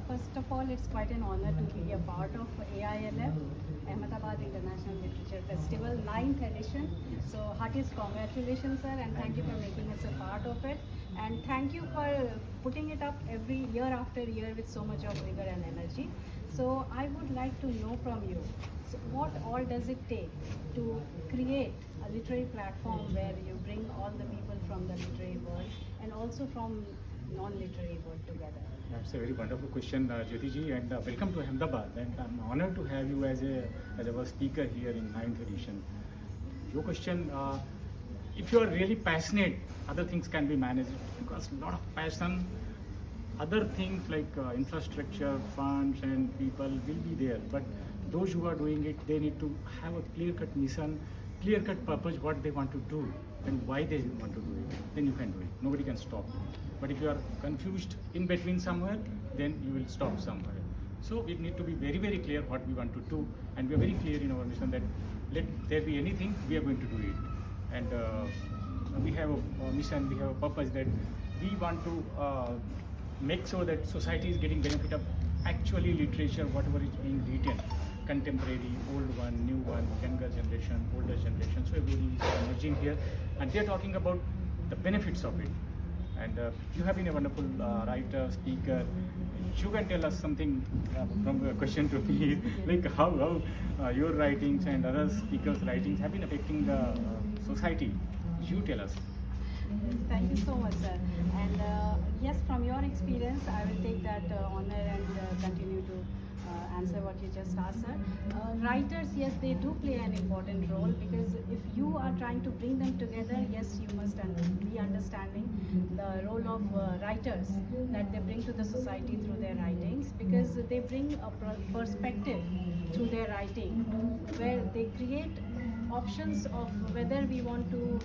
First of all, it's quite an honor to be a part of AILF, Ahmedabad International Literature Festival, 9th edition. So heartiest congratulations, sir, and thank you for making us a part of it. And thank you for putting it up every year after year with so much of vigor and energy. So I would like to know from you, so what all does it take to create a literary platform where you bring all the people from the literary world and also from non-literary world together? That's a very wonderful question, Jyoti ji, and welcome to Ahmedabad. And I'm honored to have you as our speaker here in 9th edition. Your question, if you are really passionate, other things can be managed because a lot of passion, other things like infrastructure, funds, and people will be there. But those who are doing it, they need to have a clear-cut mission, clear-cut purpose, what they want to do and why they want to do it. Then you can do it. Nobody can stop you. But if you are confused in between somewhere, then you will stop somewhere. So we need to be very, very clear what we want to do, and we are very clear in our mission that let there be anything, we are going to do it. And we have a mission, we have a purpose that we want to make sure that society is getting benefit of actually literature, whatever is being written, contemporary, old one, new one, younger generation, older generation. So everybody is emerging here, and they are talking about the benefits of it. And you have been a wonderful writer, speaker. You can tell us something from a question to me, like how your writings and other speakers' writings have been affecting the society. You tell us. Yes, thank you so much, sir. And yes, from your experience, I will take that honor and continue to answer what you just asked, sir. Writers, yes, they do play an important role, because if you are trying to bring them together, yes, you must be understanding the role of writers that they bring to the society through their writings, because they bring a perspective through their writing where they create options of whether we want to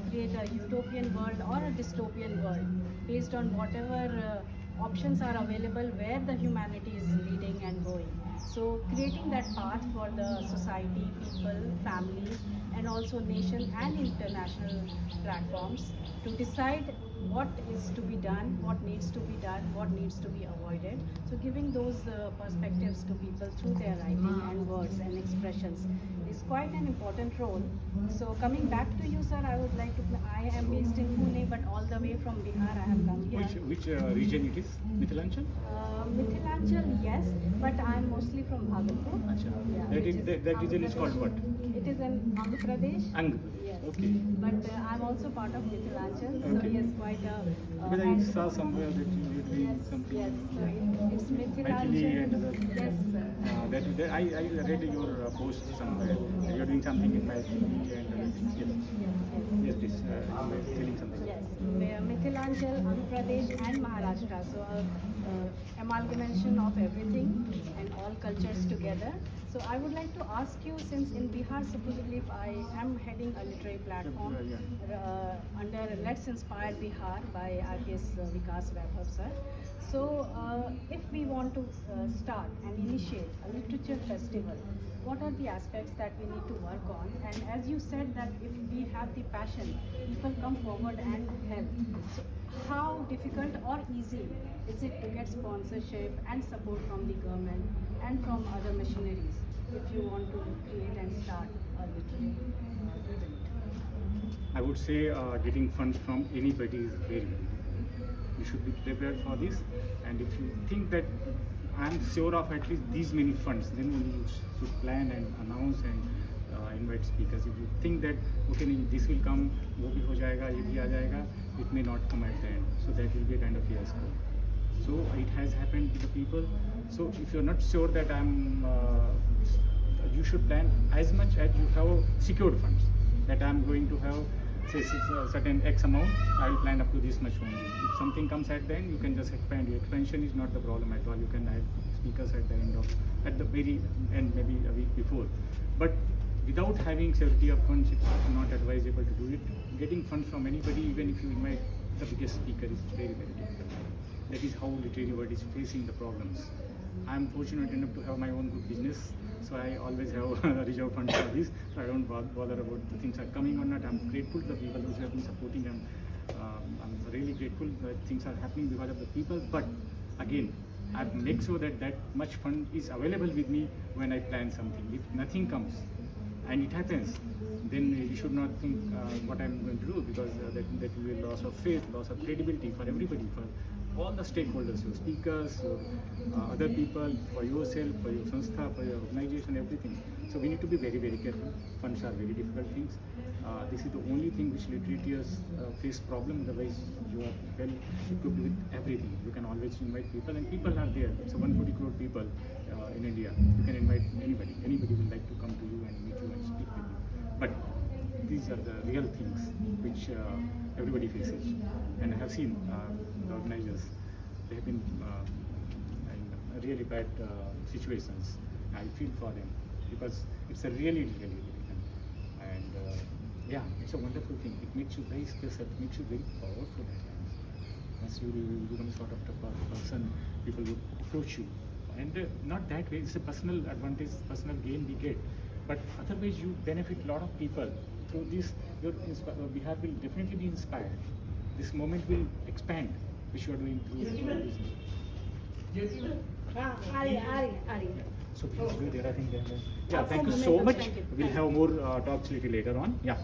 create a utopian world or a dystopian world based on whatever options are available where the humanity is leading and going. So creating that path for the society, people, families, and also nation and international platforms to decide what is to be done, what needs to be done, what needs to be avoided. So giving those perspectives to people through their writing and words and expressions is quite an important role. So coming back to you, sir, I would like to, I am based in Pune, but all the way from Bihar I have come here. Which region it is? Mithilanchal? Mithilanchal, yes, but I am mostly from Bhagalpur. Yeah, that region is called what? It is in Andhra Pradesh. Andhra. Yes. Okay. But I'm also part of Mithilanchal, so Okay. yes, quite a. Because I saw somewhere that you're doing Yes, something. yes. So it's Actually, Mithilanchal. and other. Yes, sir. That I read your post somewhere. You're doing something in Maithili and other things. Yes. Yes, please. You were telling something. Yes, Mithilanchal, Andhra Pradesh and Maharashtra. So amalgamation of everything and all cultures together. So I would like to ask you, since in Bihar supposedly if I am heading a literary platform under Let's Inspire Bihar by RPS Vikas Vaibhav sir. So if we want to start and initiate a literature festival, what are the aspects that we need to work on? And as you said that if we have the passion, people come forward and help. So how difficult or easy is it to get sponsorship and support from the government and from other missionaries if you want to create and start a literary event? I would say getting funds from anybody is very, very difficult. You should be prepared for this, and if you think that I am sure of at least these many funds, then only you should plan and announce and invite speakers. If you think that okay, this will come, वो भी हो जाएगा, ये भी आ जाएगा, it may not come at the end. So that will be a kind of fiasco. So it has happened to the people. So if you're not sure that you should plan as much as you have secured funds. That I'm going to have say certain X amount, I will plan up to this much only. If something comes at the end, you can just expand. Your expansion is not the problem at all. You can add speakers at the very end, maybe a week before. But without having security of funds, it's not advisable to do it. Getting funds from anybody, even if you invite the biggest speaker, is very, very difficult. That is how literary world is facing the problems. I am fortunate enough to have my own good business, so I always have reserve funds for this. So I don't bother about the things are coming or not. I'm grateful to the people who have been supporting them. I'm really grateful that things are happening because of the people. But again, I make sure that that much fund is available with me when I plan something. If nothing comes and it happens, then you should not think what I'm going to do, because that will be a loss of faith, loss of credibility for everybody, for all the stakeholders, your speakers, your other people, for yourself, for your sanstha, for your organization, everything. So we need to be very, very careful. Funds are very difficult things. This is the only thing which literators face problem. Otherwise, you are well equipped with everything. You can always invite people, and people are there. So 140 crore people in India. You can invite anybody. Anybody will like to come to you and meet you and speak with you. But these are the real things which everybody faces. And I have seen the organizers, they have been in really bad situations. I feel for them, because it's a really difficult. And yeah, it's a wonderful thing. It makes you very special, it makes you very powerful at times. Once you become sort of the person, people would approach you. And not that way, it's a personal advantage, personal gain we get. But otherwise, you benefit a lot of people. Through this, your Bihar will definitely be inspired. This moment will expand, which you are doing through business. So please go there, I think. Yeah, thank you so much. We'll have more talks little later on. Yeah.